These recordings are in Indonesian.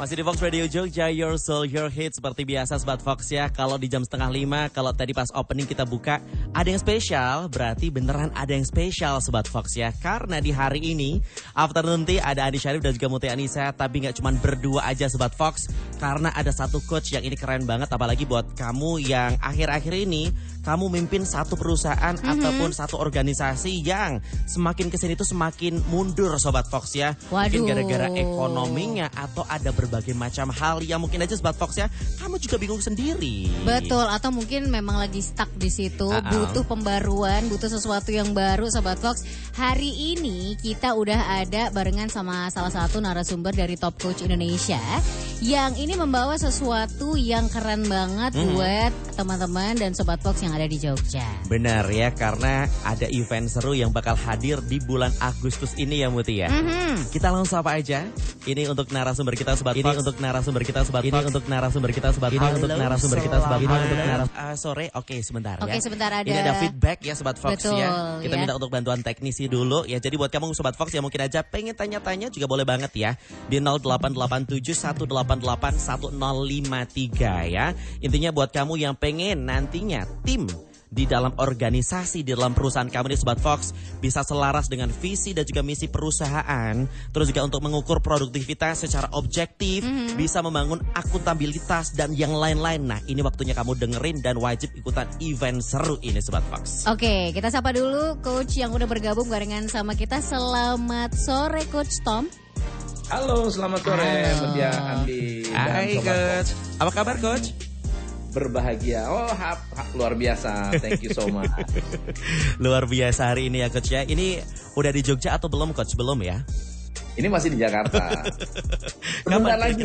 Masih di Fox Radio Jogja, Your Soul, Your Hit. Seperti biasa Sobat Fox ya, kalau di jam 4:30, kalau tadi pas opening kita buka ada yang spesial, berarti beneran ada yang spesial Sobat Fox ya. Karena di hari ini, afternoon tea ada Andi Syarif dan juga Muti Anissa. Tapi gak cuma berdua aja Sobat Fox, karena ada satu coach yang ini keren banget. Apalagi buat kamu yang akhir-akhir ini kamu mimpin satu perusahaan ataupun satu organisasi yang semakin kesini tuh semakin mundur Sobat Fox ya. Mungkin gara-gara ekonominya atau ada berbagai macam hal yang mungkin aja Sobat Fox ya, kamu juga bingung sendiri. Betul, atau mungkin memang lagi stuck di situ, butuh pembaruan, butuh sesuatu yang baru Sobat Fox. Hari ini kita udah ada barengan sama salah satu narasumber dari Top Coach Indonesia yang ini membawa sesuatu yang keren banget buat teman-teman dan Sobat Fox yang ada di Jogja. Benar ya, karena ada event seru yang bakal hadir di bulan Agustus ini ya Muti ya. Kita langsung apa aja? Ini untuk narasumber kita Sobat Fox. Ini untuk narasumber kita Sobat Fox. Ini untuk narasumber kita Sobat Fox. Ini untuk narasumber kita Sobat Fox. Ini untuk narasumber sore. Oke, sebentar ya. Oke, sebentar ada. Ini ada feedback ya Sobat Fox. Betul, ya. Kita ya. minta untuk bantuan teknisi dulu ya. Jadi buat kamu Sobat Fox yang mungkin aja pengen tanya-tanya juga boleh banget ya. Di 0887-188-1053 ya. Intinya buat kamu yang pengen nantinya tim di dalam organisasi, di dalam perusahaan kamu nih Sobat Fox bisa selaras dengan visi dan juga misi perusahaan. Terus juga untuk mengukur produktivitas secara objektif, bisa membangun akuntabilitas dan yang lain-lain. Nah ini waktunya kamu dengerin dan wajib ikutan event seru ini Sobat Fox. Oke, kita sapa dulu Coach yang udah bergabung barengan sama kita. Selamat sore Coach Tom. Halo, selamat sore Media Andi. Hai Coach, apa kabar Coach? Berbahagia, luar biasa, thank you so much. Luar biasa hari ini ya Coach ya. Ini udah di Jogja atau belum Coach? Belum ya? Ini masih di Jakarta. Sebentar lagi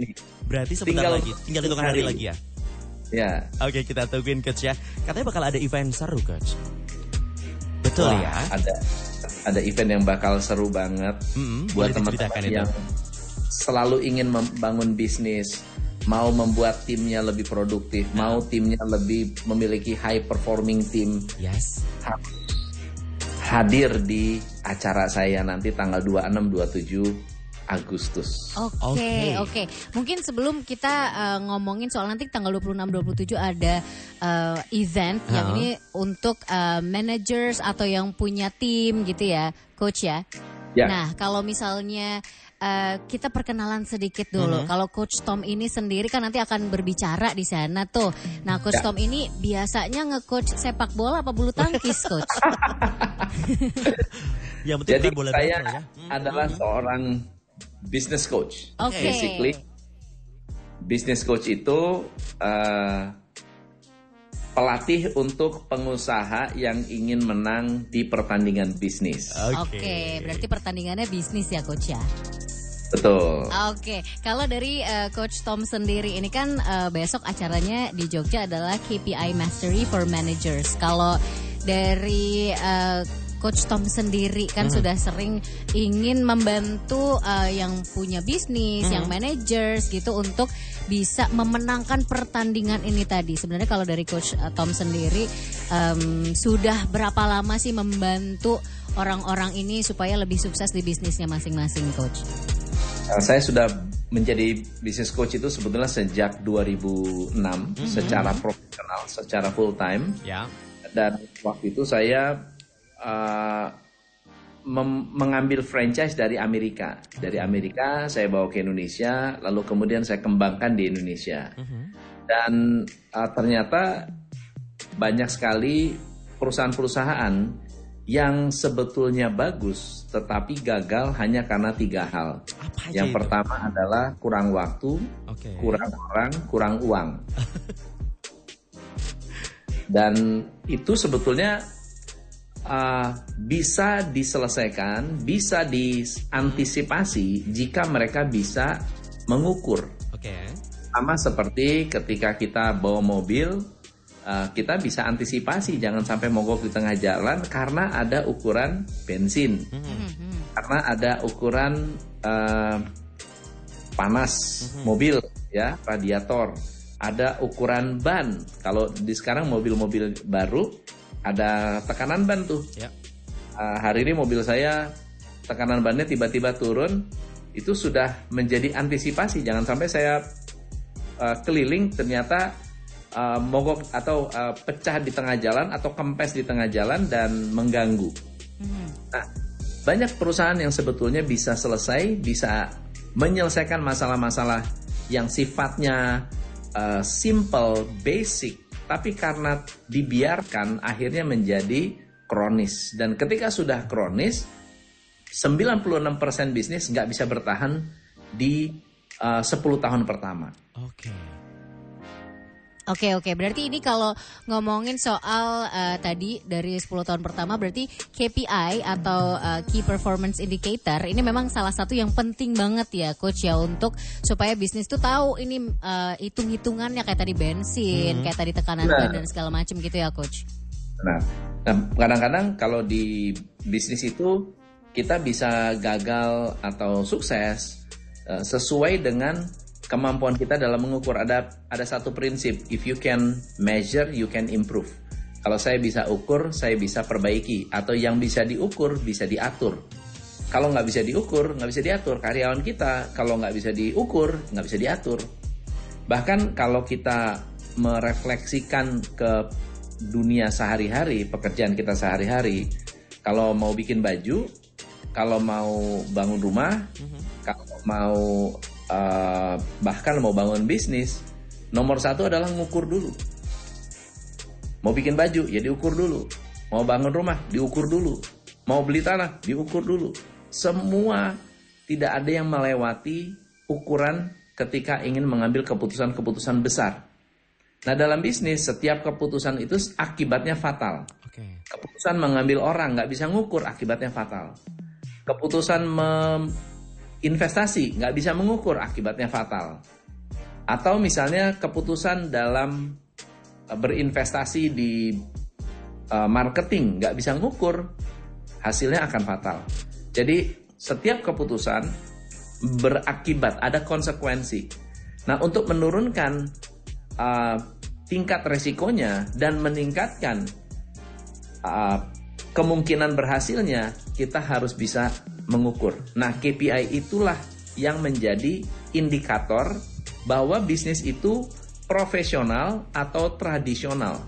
nih. Berarti sebentar lagi, tinggal hitungan hari lagi ya? Ya. Oke, kita tungguin Coach ya. Katanya bakal ada event seru Coach. Betul ya? Ada event yang bakal seru banget buat teman-teman yang selalu ingin membangun bisnis, mau membuat timnya lebih produktif, mau timnya lebih memiliki high performing team. Yes. Hadir di acara saya nanti tanggal 26-27 Agustus. Oke. Mungkin sebelum kita ngomongin soal nanti tanggal 26-27 ada event yang ini untuk managers atau yang punya tim gitu ya, Coach ya. Nah, kalau misalnya kita perkenalan sedikit dulu. Kalau Coach Tom ini sendiri kan nanti akan berbicara di sana tuh. Nah, Coach Tom ini biasanya nge-coach sepak bola apa bulu tangkis, Coach? Jadi saya adalah seorang business coach. Basically, business coach itu pelatih untuk pengusaha yang ingin menang di pertandingan bisnis. Oke, berarti pertandingannya bisnis ya Coach ya? Betul. Oke, kalau dari Coach Tom sendiri ini kan besok acaranya di Jogja adalah KPI Mastery for Managers. Kalau dari Coach Tom sendiri kan sudah sering ingin membantu yang punya bisnis, yang managers gitu untuk bisa memenangkan pertandingan ini tadi. Sebenarnya kalau dari Coach Tom sendiri sudah berapa lama sih membantu orang-orang ini supaya lebih sukses di bisnisnya masing-masing, Coach? Saya sudah menjadi business coach itu sebetulnya sejak 2006 secara profesional, secara full time. Dan waktu itu saya mengambil franchise dari Amerika. Dari Amerika saya bawa ke Indonesia, lalu kemudian saya kembangkan di Indonesia. Dan ternyata banyak sekali perusahaan-perusahaan yang sebetulnya bagus tetapi gagal hanya karena 3 hal. Yang pertama adalah kurang waktu, kurang orang, kurang uang. Dan itu sebetulnya bisa diselesaikan, bisa diantisipasi jika mereka bisa mengukur. Sama seperti ketika kita bawa mobil, kita bisa antisipasi jangan sampai mogok di tengah jalan karena ada ukuran bensin, karena ada ukuran panas mobil ya, radiator, ada ukuran ban. Kalau di sekarang mobil-mobil baru ada tekanan ban tuh. Hari ini mobil saya tekanan bannya tiba-tiba turun itu sudah menjadi antisipasi. Jangan sampai saya keliling ternyata mogok atau pecah di tengah jalan atau kempes di tengah jalan dan mengganggu. Nah, banyak perusahaan yang sebetulnya bisa selesai, bisa menyelesaikan masalah-masalah yang sifatnya simple, basic, tapi karena dibiarkan akhirnya menjadi kronis. Dan ketika sudah kronis, 96% bisnis nggak bisa bertahan di 10 tahun pertama. Oke. Berarti ini kalau ngomongin soal tadi dari 10 tahun pertama, berarti KPI atau Key Performance Indicator ini memang salah satu yang penting banget ya Coach ya, untuk supaya bisnis tuh tahu ini hitung-hitungannya kayak tadi bensin, kayak tadi tekanan ban dan segala macam gitu ya Coach. Nah, kadang-kadang kalau di bisnis itu kita bisa gagal atau sukses sesuai dengan kemampuan kita dalam mengukur. Ada satu prinsip, if you can measure, you can improve. Kalau saya bisa ukur, saya bisa perbaiki. Atau yang bisa diukur, bisa diatur. Kalau nggak bisa diukur, nggak bisa diatur. Karyawan kita, kalau nggak bisa diukur, nggak bisa diatur. Bahkan kalau kita merefleksikan ke dunia sehari-hari, pekerjaan kita sehari-hari, kalau mau bikin baju, kalau mau bangun rumah, kalau mau bahkan mau bangun bisnis, nomor satu adalah ngukur dulu. Mau bikin baju, ya diukur dulu. Mau bangun rumah, diukur dulu. Mau beli tanah, diukur dulu. Semua tidak ada yang melewati ukuran ketika ingin mengambil keputusan-keputusan besar. Nah, dalam bisnis, setiap keputusan itu akibatnya fatal. Keputusan mengambil orang, nggak bisa ngukur, akibatnya fatal. Keputusan investasi nggak bisa mengukur, akibatnya fatal. Atau misalnya keputusan dalam berinvestasi di marketing nggak bisa mengukur, hasilnya akan fatal. Jadi setiap keputusan berakibat, ada konsekuensi. Nah, untuk menurunkan tingkat resikonya dan meningkatkan kemungkinan berhasilnya, kita harus bisa mengukur. Nah, KPI itulah yang menjadi indikator bahwa bisnis itu profesional atau tradisional.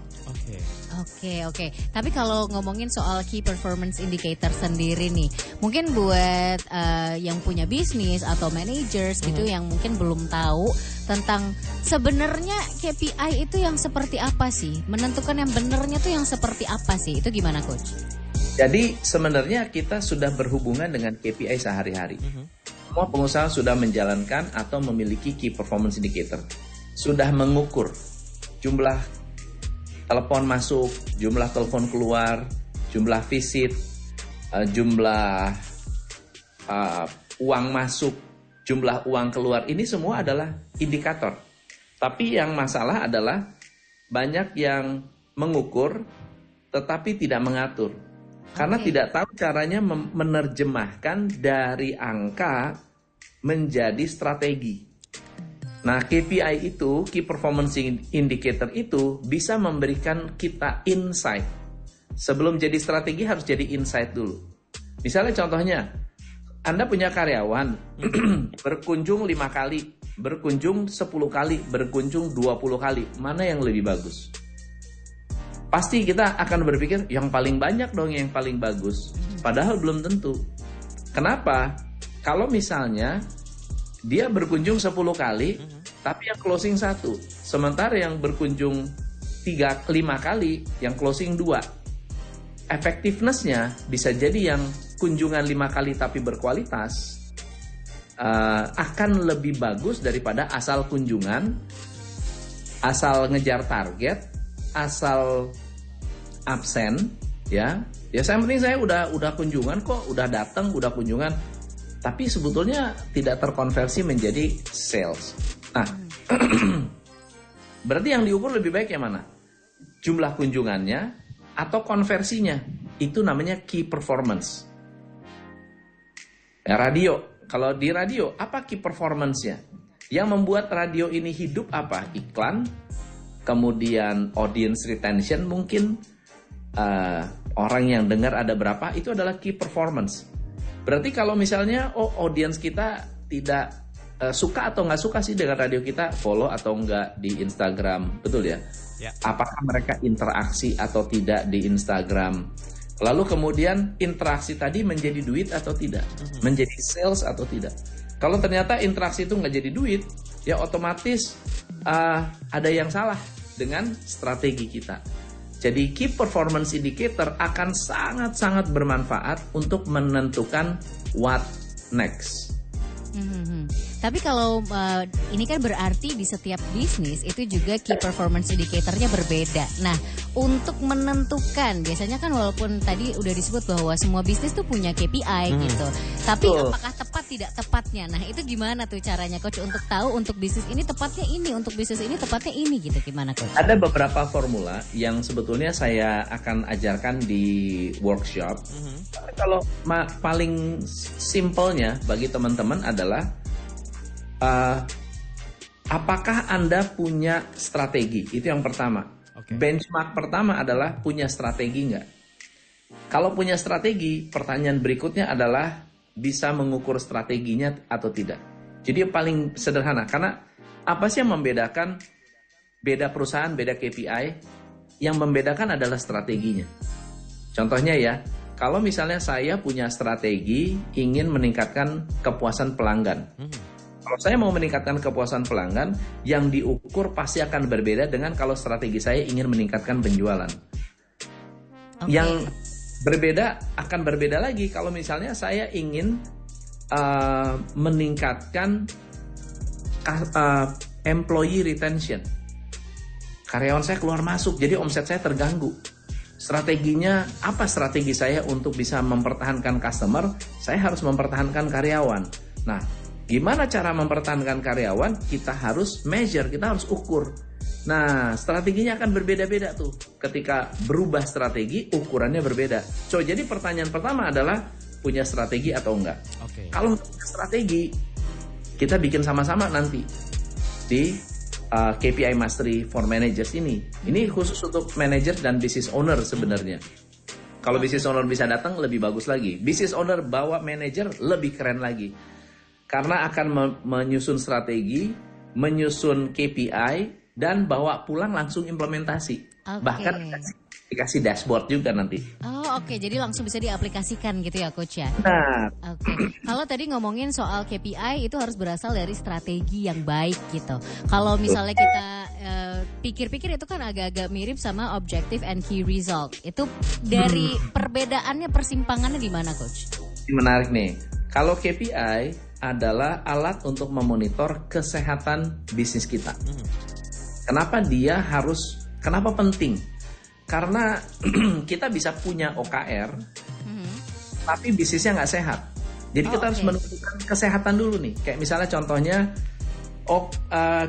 Oke. Tapi kalau ngomongin soal Key Performance Indicator sendiri nih, mungkin buat yang punya bisnis atau managers gitu yang mungkin belum tahu tentang sebenarnya KPI itu yang seperti apa sih? Menentukan yang benernya tuh yang seperti apa sih? Itu gimana Coach? Jadi sebenarnya kita sudah berhubungan dengan KPI sehari-hari. Semua pengusaha sudah menjalankan atau memiliki Key Performance Indicator. Sudah mengukur jumlah telepon masuk, jumlah telepon keluar, jumlah visit, jumlah uang masuk, jumlah uang keluar. Ini semua adalah indikator. Tapi yang masalah adalah banyak yang mengukur tetapi tidak mengatur. Karena tidak tahu caranya menerjemahkan dari angka menjadi strategi. Nah, KPI itu, Key Performance Indicator itu bisa memberikan kita insight. Sebelum jadi strategi harus jadi insight dulu. Misalnya contohnya, Anda punya karyawan berkunjung 5 kali, berkunjung 10 kali, berkunjung 20 kali. Mana yang lebih bagus? Pasti kita akan berpikir yang paling banyak dong, yang paling bagus. Padahal belum tentu. Kenapa? Kalau misalnya dia berkunjung 10 kali, tapi yang closing 1. Sementara yang berkunjung 5 kali, yang closing 2. Effectiveness-nya bisa jadi yang kunjungan 5 kali tapi berkualitas akan lebih bagus daripada asal kunjungan, asal ngejar target, asal absen, ya saya penting saya udah kunjungan kok, udah datang, udah kunjungan, tapi sebetulnya tidak terkonversi menjadi sales. Nah, berarti yang diukur lebih baik yang mana? Jumlah kunjungannya atau konversinya? Itu namanya key performance. Ya, radio, kalau di radio apa key performance-nya? Yang membuat radio ini hidup apa? Iklan, kemudian audience retention, mungkin orang yang dengar ada berapa, itu adalah key performance. Berarti kalau misalnya audiens kita tidak suka atau nggak suka sih dengan radio kita, follow atau nggak di Instagram, betul ya? Apakah mereka interaksi atau tidak di Instagram? Lalu kemudian interaksi tadi menjadi duit atau tidak? Menjadi sales atau tidak? Kalau ternyata interaksi itu nggak jadi duit, ya otomatis ada yang salah dengan strategi kita. Jadi key performance indicator akan sangat-sangat bermanfaat untuk menentukan what next. Tapi kalau ini kan berarti di setiap bisnis itu juga key performance indicatornya berbeda. Nah, untuk menentukan biasanya kan walaupun tadi udah disebut bahwa semua bisnis tuh punya KPI gitu. Tapi apakah tepat tidak tepatnya? Nah, itu gimana tuh caranya Coach untuk tahu untuk bisnis ini tepatnya ini, untuk bisnis ini tepatnya ini gitu, gimana Coach? Ada beberapa formula yang sebetulnya saya akan ajarkan di workshop. Tapi kalau paling simpelnya bagi teman-teman adalah apakah Anda punya strategi? Itu yang pertama. Benchmark pertama adalah punya strategi nggak? Kalau punya strategi, pertanyaan berikutnya adalah bisa mengukur strateginya atau tidak. Jadi yang paling sederhana, karena apa sih yang membedakan beda perusahaan, beda KPI? Yang membedakan adalah strateginya. Contohnya ya, kalau misalnya saya punya strategi ingin meningkatkan kepuasan pelanggan. Kalau saya mau meningkatkan kepuasan pelanggan, yang diukur pasti akan berbeda dengan kalau strategi saya ingin meningkatkan penjualan. Yang berbeda akan berbeda lagi kalau misalnya saya ingin meningkatkan employee retention. Karyawan saya keluar masuk, jadi omset saya terganggu. Strateginya, apa strategi saya untuk bisa mempertahankan customer? Saya harus mempertahankan karyawan. Nah, gimana cara mempertahankan karyawan? Kita harus measure, kita harus ukur. Nah, strateginya akan berbeda-beda tuh. Ketika berubah strategi, ukurannya berbeda. So, jadi pertanyaan pertama adalah punya strategi atau enggak? Kalau punya strategi, kita bikin sama-sama nanti di KPI Mastery for Managers ini. Ini khusus untuk manager dan business owner sebenarnya. Kalau business owner bisa datang lebih bagus lagi. Business owner bawa manager lebih keren lagi. Karena akan menyusun strategi, menyusun KPI, dan bawa pulang langsung implementasi. Bahkan dikasih dashboard juga nanti. Jadi langsung bisa diaplikasikan gitu ya Coach ya? Nah. Kalau tadi ngomongin soal KPI itu harus berasal dari strategi yang baik gitu. Kalau misalnya kita pikir-pikir itu kan agak-agak mirip sama objective and key result. Itu dari perbedaannya, persimpangannya di mana Coach? Menarik nih. Kalau KPI adalah alat untuk memonitor kesehatan bisnis kita. Kenapa kenapa penting? Karena kita bisa punya OKR, tapi bisnisnya nggak sehat. Jadi kita harus menentukan kesehatan dulu nih. Kayak misalnya contohnya,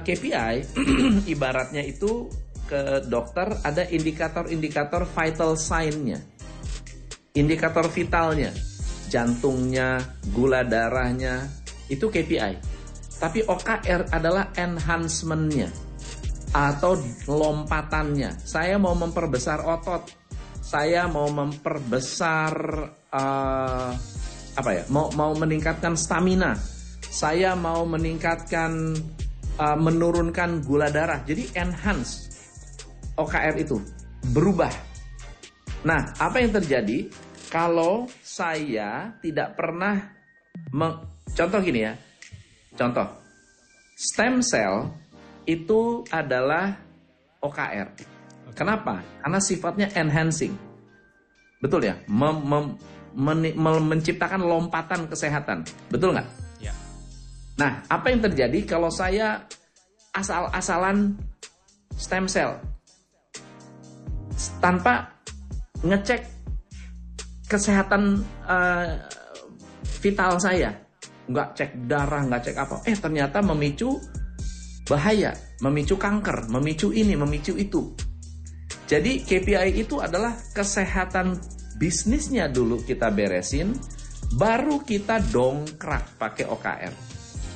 KPI, ibaratnya itu ke dokter ada indikator-indikator vital sign-nya. Indikator vitalnya, jantungnya, gula darahnya, itu KPI. Tapi OKR adalah enhancement-nya atau lompatannya. Saya mau memperbesar otot, saya mau memperbesar mau meningkatkan stamina, saya mau meningkatkan menurunkan gula darah. Jadi enhance OKR itu berubah. Nah, apa yang terjadi kalau saya tidak pernah contoh gini ya, contoh stem cell itu adalah OKR. Kenapa? Karena sifatnya enhancing. Betul ya? Menciptakan lompatan kesehatan. Betul nggak? Ya. Nah, apa yang terjadi kalau saya asal-asalan stem cell? Tanpa ngecek kesehatan vital saya. Nggak cek darah, nggak cek apa. Ternyata memicu bahaya, memicu kanker, memicu ini, memicu itu. Jadi KPI itu adalah kesehatan bisnisnya dulu kita beresin, baru kita dongkrak pakai OKR.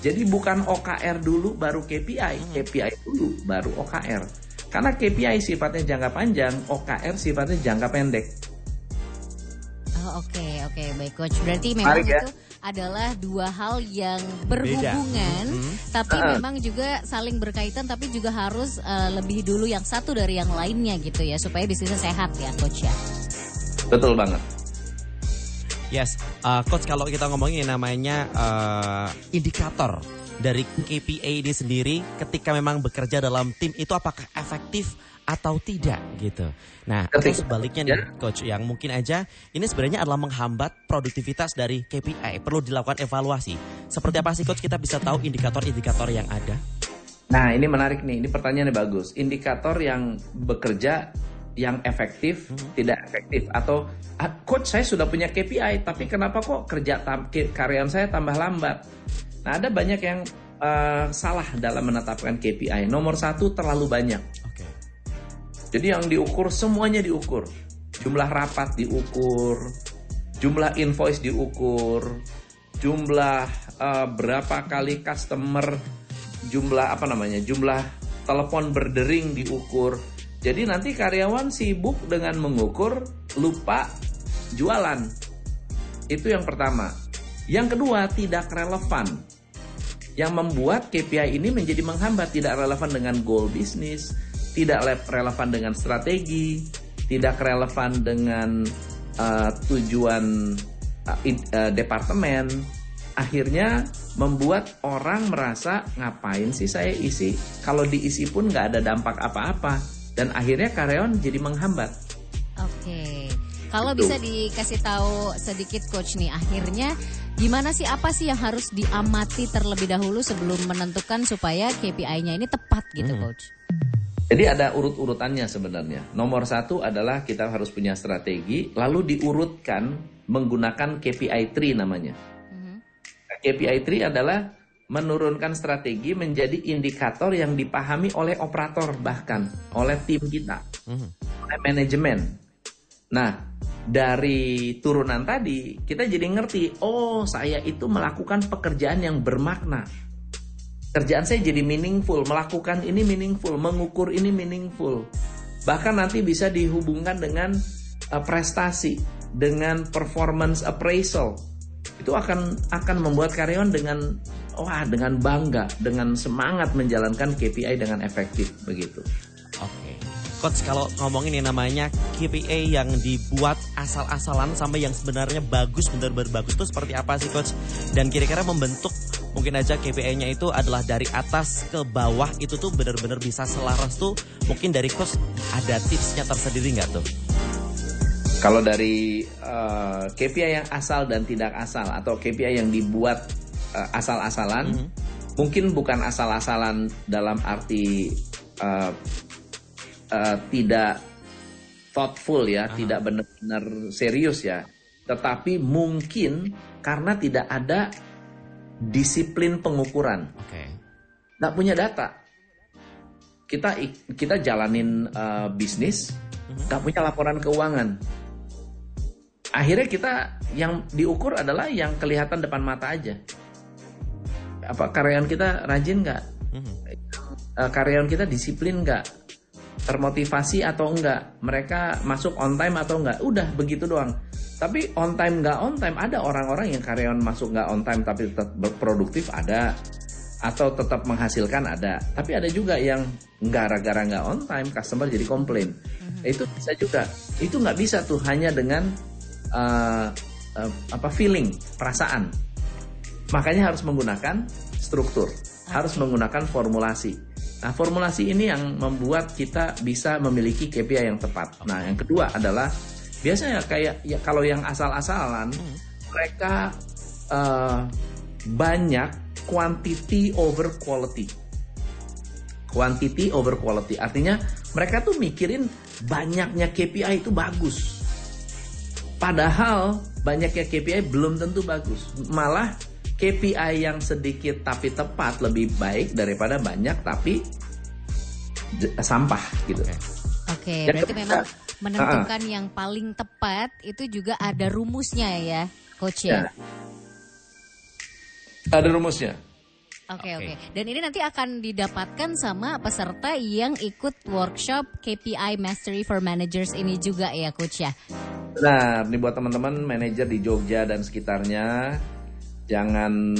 Jadi bukan OKR dulu baru KPI, KPI dulu baru OKR. Karena KPI sifatnya jangka panjang, OKR sifatnya jangka pendek. Oke, baik Coach. Berarti memang Menarik, ya? itu adalah dua hal yang berhubungan, tapi memang juga saling berkaitan, tapi juga harus lebih dulu yang satu dari yang lainnya gitu ya, supaya bisnisnya sehat ya Coach ya. Betul banget. Yes, Coach, kalau kita ngomongin namanya indikator dari KPI ini sendiri ketika memang bekerja dalam tim itu apakah efektif atau tidak gitu. Nah, atau sebaliknya nih Coach, yang mungkin aja ini sebenarnya adalah menghambat produktivitas dari KPI, perlu dilakukan evaluasi. Seperti apa sih Coach kita bisa tahu indikator-indikator yang ada? Nah, ini menarik nih, ini pertanyaannya bagus. Indikator yang bekerja yang efektif, tidak efektif, atau Coach saya sudah punya KPI tapi kenapa kok karyawan saya tambah lambat. Nah, ada banyak yang salah dalam menetapkan KPI. Nomor 1, terlalu banyak. Okay. Jadi yang diukur semuanya diukur. Jumlah rapat diukur, jumlah invoice diukur, jumlah berapa kali customer, jumlah telepon berdering diukur. Jadi nanti karyawan sibuk dengan mengukur, lupa jualan. Itu yang pertama. Yang kedua, tidak relevan. Yang membuat KPI ini menjadi menghambat, tidak relevan dengan goal bisnis, tidak relevan dengan strategi, tidak relevan dengan tujuan departemen. Akhirnya membuat orang merasa, ngapain sih saya isi? Kalau diisi pun nggak ada dampak apa-apa. Dan akhirnya karyawan jadi menghambat. Oke. Kalau bisa dikasih tahu sedikit Coach nih, akhirnya gimana sih, apa sih yang harus diamati terlebih dahulu sebelum menentukan supaya KPI-nya ini tepat gitu Coach? Jadi ada urut-urutannya sebenarnya. Nomor 1 adalah kita harus punya strategi, lalu diurutkan menggunakan KPI tree namanya. KPI tree adalah menurunkan strategi menjadi indikator yang dipahami oleh operator, bahkan oleh tim kita, oleh manajemen. Nah, dari turunan tadi kita jadi ngerti, oh saya itu melakukan pekerjaan yang bermakna. Kerjaan saya jadi meaningful, melakukan ini meaningful, mengukur ini meaningful. Bahkan nanti bisa dihubungkan dengan prestasi, dengan performance appraisal. Itu akan membuat karyawan dengan bangga, dengan semangat menjalankan KPI dengan efektif begitu. Oke. Coach, kalau ngomongin yang namanya KPI yang dibuat asal-asalan sampai yang sebenarnya bagus, benar-benar bagus, itu seperti apa sih Coach? Dan kira-kira membentuk mungkin aja KPI-nya itu adalah dari atas ke bawah, itu tuh benar-benar bisa selaras tuh, mungkin dari Coach ada tipsnya tersendiri nggak tuh? Kalau dari KPI yang asal dan tidak asal, atau KPI yang dibuat asal-asalan, mungkin bukan asal-asalan dalam arti tidak thoughtful ya, tidak benar-benar serius ya, tetapi mungkin karena tidak ada disiplin pengukuran, nggak punya data. Kita jalanin bisnis, nggak punya laporan keuangan. Akhirnya kita yang diukur adalah yang kelihatan depan mata aja. Apa karyawan kita rajin nggak? Karyawan kita disiplin nggak? Termotivasi atau enggak? Mereka masuk on time atau enggak? Udah begitu doang. Tapi on time nggak on time, ada orang-orang yang karyawan masuk nggak on time tapi tetap produktif ada, atau tetap menghasilkan ada. Tapi ada juga yang gara-gara nggak on time, customer jadi komplain. Itu bisa juga. Itu nggak bisa tuh hanya dengan feeling, perasaan. Makanya harus menggunakan struktur, harus menggunakan formulasi. Nah, formulasi ini yang membuat kita bisa memiliki KPI yang tepat. Nah, yang kedua adalah biasanya kalau yang asal-asalan, mereka banyak quantity over quality. Quantity over quality artinya mereka tuh mikirin banyaknya KPI itu bagus. Padahal banyaknya KPI belum tentu bagus. Malah KPI yang sedikit tapi tepat lebih baik daripada banyak tapi sampah gitu. Oke, berarti memang menentukan yang paling tepat itu juga ada rumusnya ya, Coach ya? Ada rumusnya. Oke. Dan ini nanti akan didapatkan sama peserta yang ikut workshop KPI Mastery for Managers ini juga ya, Coach ya? Nah, ini buat teman-teman manajer di Jogja dan sekitarnya, jangan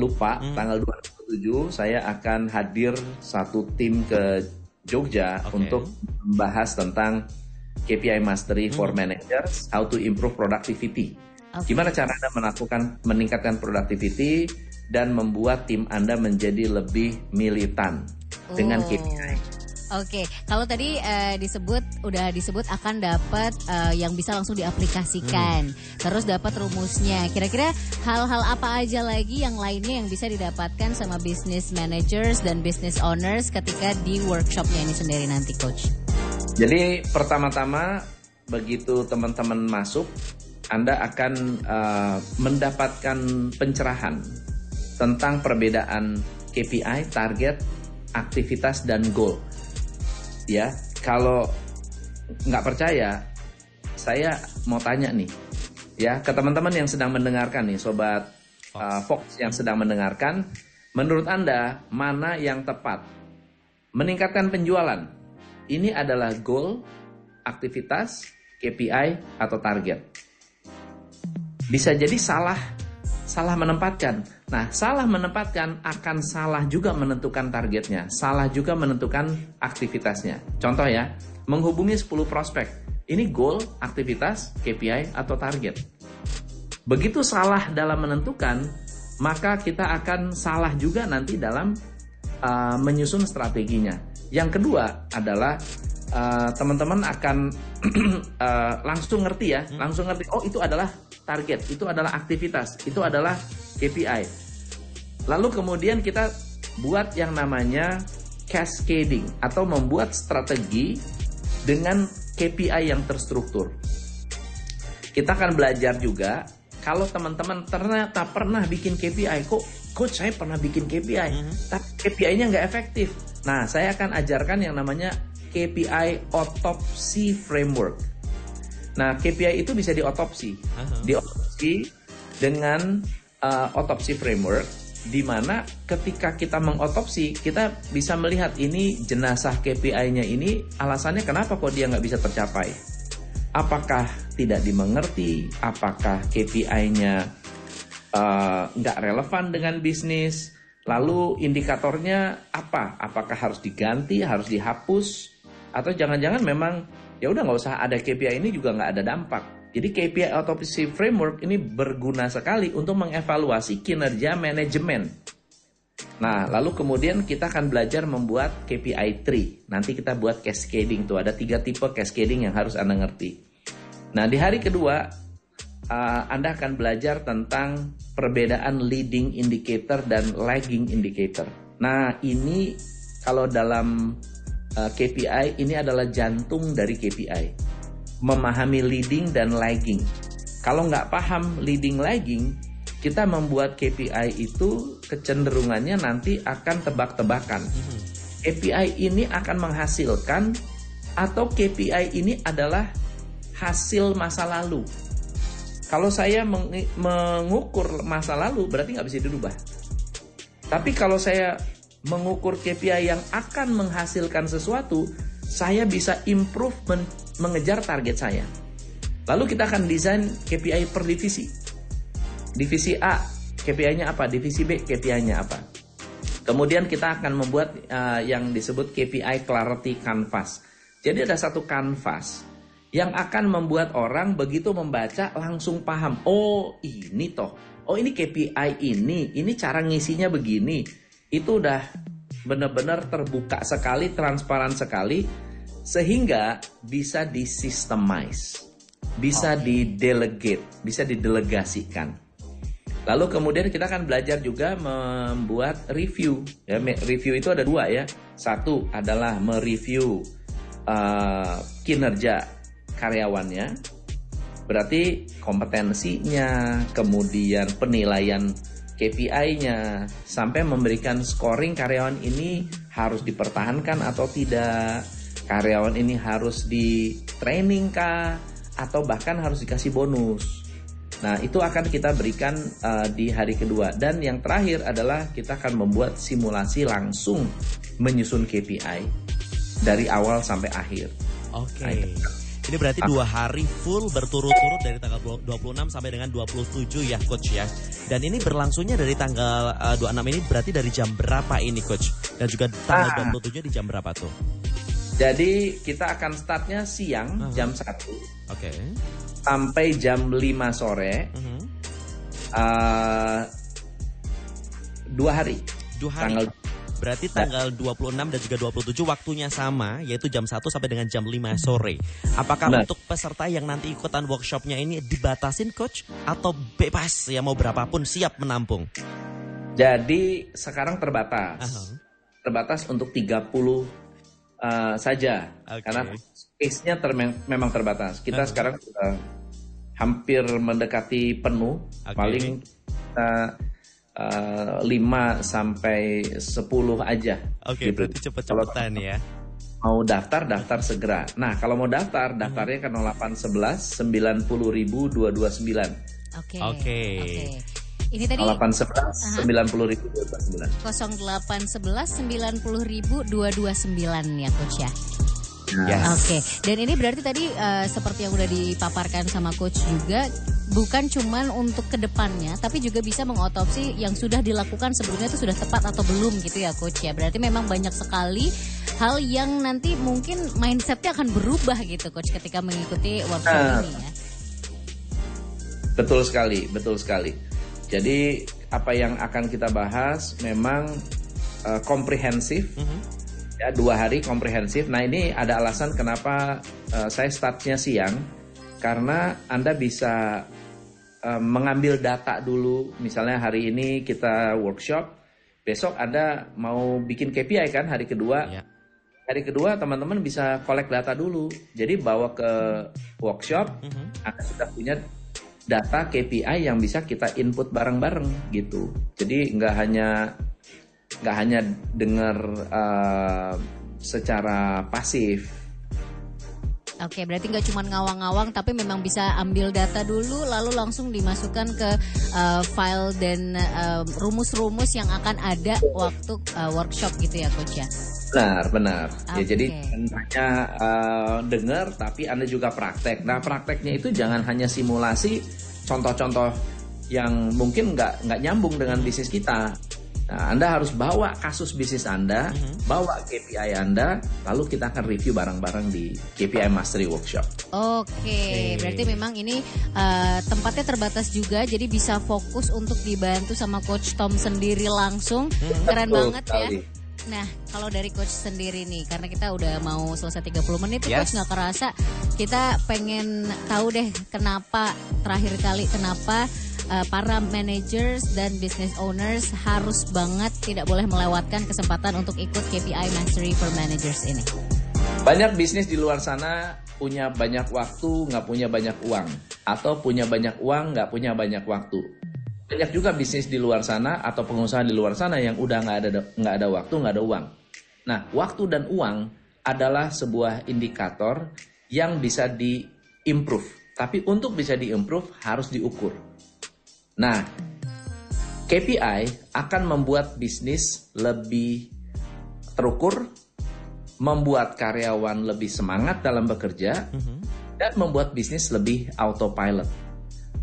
lupa tanggal 27 saya akan hadir satu tim ke Jogja untuk membahas tentang KPI Mastery for Managers, how to improve productivity. Gimana cara Anda meningkatkan productivity dan membuat tim Anda menjadi lebih militan dengan KPI. Oke, kalau tadi udah disebut akan dapat yang bisa langsung diaplikasikan, terus dapat rumusnya. Kira-kira hal-hal apa aja lagi yang lainnya yang bisa didapatkan sama business managers dan business owners ketika di workshopnya ini sendiri nanti, Coach? Jadi pertama-tama begitu teman-teman masuk, Anda akan mendapatkan pencerahan tentang perbedaan KPI, target, aktivitas, dan goal. Ya, kalau nggak percaya, saya mau tanya nih, ya ke teman-teman yang sedang mendengarkan nih, sobat Fox yang sedang mendengarkan, menurut Anda mana yang tepat? Meningkatkan penjualan, ini adalah goal, aktivitas, KPI atau target? Bisa jadi salah menempatkan. Nah, salah menempatkan akan salah juga menentukan targetnya, salah juga menentukan aktivitasnya. Contoh ya, menghubungi 10 prospek. Ini goal, aktivitas, KPI, atau target. Begitu salah dalam menentukan, maka kita akan salah juga nanti dalam menyusun strateginya. Yang kedua adalah teman-teman akan langsung ngerti ya, oh itu adalah target, itu adalah aktivitas, itu adalah KPI. Lalu kemudian kita buat yang namanya cascading atau membuat strategi dengan KPI yang terstruktur. Kita akan belajar juga kalau teman-teman ternyata pernah bikin KPI, kok coach saya pernah bikin KPI, tapi KPI-nya nggak efektif. Nah, saya akan ajarkan yang namanya KPI Autopsy Framework. Nah, KPI itu bisa diotopsi. Diotopsi dengan Autopsy Framework, di mana ketika kita mengotopsi, kita bisa melihat ini jenazah KPI-nya ini alasannya kenapa kok dia nggak bisa tercapai. Apakah tidak dimengerti? Apakah KPI-nya nggak relevan dengan bisnis? Lalu indikatornya apa? Apakah harus diganti, harus dihapus? Atau jangan-jangan memang ya udah nggak usah ada KPI ini juga nggak ada dampak. Jadi KPI Autopsy Framework ini berguna sekali untuk mengevaluasi kinerja manajemen. Nah, lalu kemudian kita akan belajar membuat KPI tree. Nanti kita buat cascading tuh, ada 3 tipe cascading yang harus Anda ngerti. Nah, di hari kedua Anda akan belajar tentang perbedaan leading indicator dan lagging indicator. Nah, ini kalau dalam KPI ini adalah jantung dari KPI. Memahami leading dan lagging. Kalau nggak paham leading lagging, kita membuat KPI itu kecenderungannya nanti akan tebak-tebakan. KPI ini akan menghasilkan atau KPI ini adalah hasil masa lalu. Kalau saya mengukur masa lalu berarti nggak bisa dirubah. Tapi kalau saya mengukur KPI yang akan menghasilkan sesuatu, saya bisa improve mengejar target saya. Lalu kita akan desain KPI per divisi. Divisi A, KPI-nya apa? Divisi B, KPI-nya apa? Kemudian kita akan membuat yang disebut KPI Clarity Canvas. Jadi ada satu canvas yang akan membuat orang begitu membaca langsung paham. Oh ini toh, oh ini KPI ini cara ngisinya begini. Itu udah benar-benar terbuka sekali, transparan sekali, sehingga bisa disistemize, bisa didelegate, bisa didelegasikan. Lalu kemudian kita akan belajar juga membuat review. Ya, review itu ada 2 ya. Satu adalah mereview kinerja karyawannya, berarti kompetensinya, kemudian penilaian KPI-nya, sampai memberikan scoring karyawan ini harus dipertahankan atau tidak, karyawan ini harus di training kah, atau bahkan harus dikasih bonus. Nah, itu akan kita berikan di hari kedua. Dan yang terakhir adalah kita akan membuat simulasi langsung menyusun KPI dari awal sampai akhir. Oke. Nah, Ini berarti 2 hari full berturut-turut dari tanggal 26 sampai dengan 27 ya Coach ya. Dan ini berlangsungnya dari tanggal 26 ini berarti dari jam berapa ini Coach? Dan juga tanggal 27 di jam berapa tuh? Jadi kita akan startnya siang jam 1 sampai jam 5 sore. 2 hari. 2 hari. Berarti tanggal 26 dan juga 27 waktunya sama, yaitu jam 1 sampai dengan jam 5 sore. Apakah untuk peserta yang nanti ikutan workshopnya ini dibatasin Coach? Atau bebas ya mau berapapun siap menampung? Jadi sekarang terbatas. Terbatas untuk 30 saja. Karena space-nya memang terbatas. Kita sekarang sudah hampir mendekati penuh. Paling kita 5 sampai 10 aja. Gitu. Berarti cepet-cepetan ya. Mau daftar segera. Nah, kalau mau daftarnya ke 0811 90.229. Oke. Ini tadi 0811 90.229. 0811 90.229 ya Coach ya. Yes. Oke. Dan ini berarti tadi seperti yang udah dipaparkan sama Coach juga, bukan cuman untuk kedepannya, tapi juga bisa mengotopsi yang sudah dilakukan sebelumnya itu sudah tepat atau belum gitu ya Coach ya. Berarti memang banyak sekali hal yang nanti mungkin mindsetnya akan berubah gitu Coach ketika mengikuti workshop ini ya. Betul sekali. Jadi apa yang akan kita bahas memang komprehensif. Ya, 2 hari komprehensif. Nah ini ada alasan kenapa saya startnya siang. Karena Anda bisa mengambil data dulu. Misalnya hari ini kita workshop, besok Anda mau bikin KPI kan hari kedua. Hari kedua teman-teman bisa collect data dulu. Jadi bawa ke workshop, Anda sudah punya data KPI yang bisa kita input bareng-bareng gitu. Jadi nggak hanya dengar secara pasif. Oke, berarti nggak cuma ngawang-ngawang, tapi memang bisa ambil data dulu, lalu langsung dimasukkan ke file dan rumus-rumus yang akan ada waktu workshop gitu ya Coach ya? Benar. Ya, jadi hanya dengar, tapi Anda juga praktek. Nah, prakteknya itu jangan hanya simulasi contoh-contoh yang mungkin nggak nyambung dengan bisnis kita. Nah, Anda harus bawa kasus bisnis Anda, bawa KPI Anda, lalu kita akan review bareng-bareng di KPI Mastery Workshop. Oke, berarti memang ini tempatnya terbatas juga, jadi bisa fokus untuk dibantu sama Coach Tom sendiri langsung. Keren banget sekali. Ya. Nah, kalau dari Coach sendiri nih, karena kita udah mau selesai 30 menit, Coach nggak kerasa, kita pengen tahu deh kenapa para managers dan business owners harus banget tidak boleh melewatkan kesempatan untuk ikut KPI Mastery for Managers ini. Banyak bisnis di luar sana punya banyak waktu, nggak punya banyak uang. Atau punya banyak uang, nggak punya banyak waktu. Banyak juga bisnis di luar sana atau pengusaha di luar sana yang udah nggak ada waktu, nggak ada uang. Nah, waktu dan uang adalah sebuah indikator yang bisa di-improve. Tapi untuk bisa di-improve harus diukur. Nah, KPI akan membuat bisnis lebih terukur, membuat karyawan lebih semangat dalam bekerja, dan membuat bisnis lebih autopilot.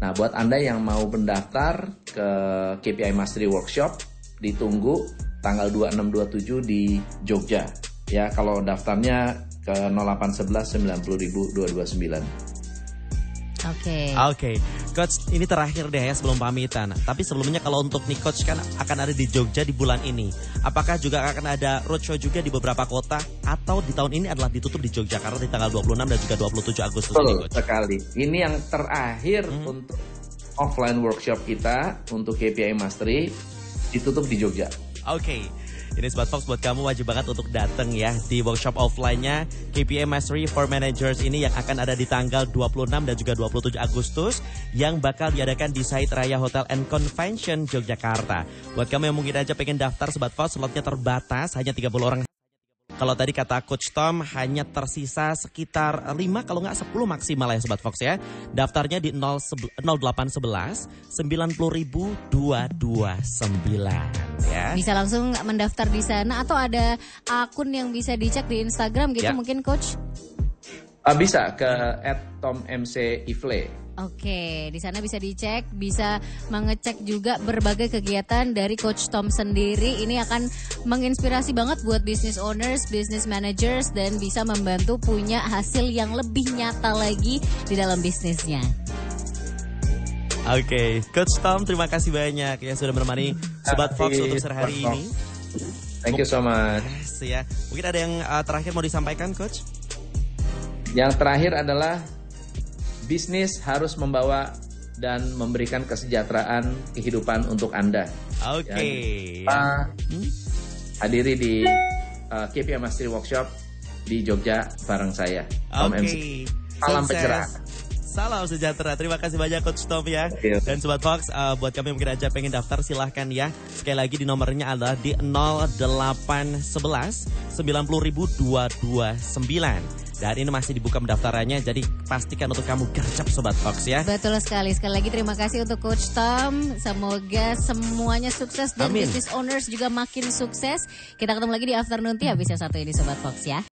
Nah, buat Anda yang mau mendaftar ke KPI Mastery Workshop, ditunggu tanggal 26-27 di Jogja. Ya, kalau daftarnya ke 0811 90.229. Oke. Coach, ini terakhir deh ya sebelum pamitan. Tapi sebelumnya kalau untuk nih Coach kan akan ada di Jogja di bulan ini. Apakah juga akan ada roadshow juga di beberapa kota atau di tahun ini adalah ditutup di Yogyakarta di tanggal 26 dan juga 27 Agustus ini, Coach? Sekali. Ini yang terakhir untuk offline workshop kita untuk KPI Mastery ditutup di Jogja. Oke. Ini Sobat Fox, buat kamu wajib banget untuk datang ya di workshop offline-nya KPI Mastery for Managers ini yang akan ada di tanggal 26 dan juga 27 Agustus yang bakal diadakan di Site Raya Hotel and Convention Yogyakarta. Buat kamu yang mungkin aja pengen daftar Sobat Fox, slotnya terbatas, hanya 30 orang. Kalau tadi kata Coach Tom hanya tersisa sekitar 5 kalau nggak 10 maksimal ya Sobat Fox ya. Daftarnya di 0811 90.229 ya. Bisa langsung mendaftar di sana atau ada akun yang bisa dicek di Instagram gitu mungkin Coach? Bisa ke @TomMCIfle. Oke, di sana bisa dicek, bisa mengecek juga berbagai kegiatan dari Coach Tom sendiri. Ini akan menginspirasi banget buat business owners, business managers, dan bisa membantu punya hasil yang lebih nyata lagi di dalam bisnisnya. Oke, Coach Tom, terima kasih banyak ya sudah menemani Sobat Fox untuk sore hari ini. Thank you so much. Yes, ya. Mungkin ada yang terakhir mau disampaikan, Coach? Yang terakhir adalah bisnis harus membawa dan memberikan kesejahteraan kehidupan untuk Anda. Oke. Kita hadiri di KPI Mastery Workshop di Jogja bareng saya, Tom MC. Salam pencerahan. Salam sejahtera. Terima kasih banyak Coach Tom ya. Dan Sobat Fox, buat kami yang mungkin aja pengen daftar silahkan ya. Sekali lagi di nomornya adalah di 0811 90.229. Dan ini masih dibuka pendaftarannya, jadi pastikan untuk kamu gercep Sobat Fox ya. Betul sekali. Sekali lagi terima kasih untuk Coach Tom. Semoga semuanya sukses dan business owners juga makin sukses. Kita ketemu lagi di Afternoon Tea habis yang satu ini Sobat Fox ya.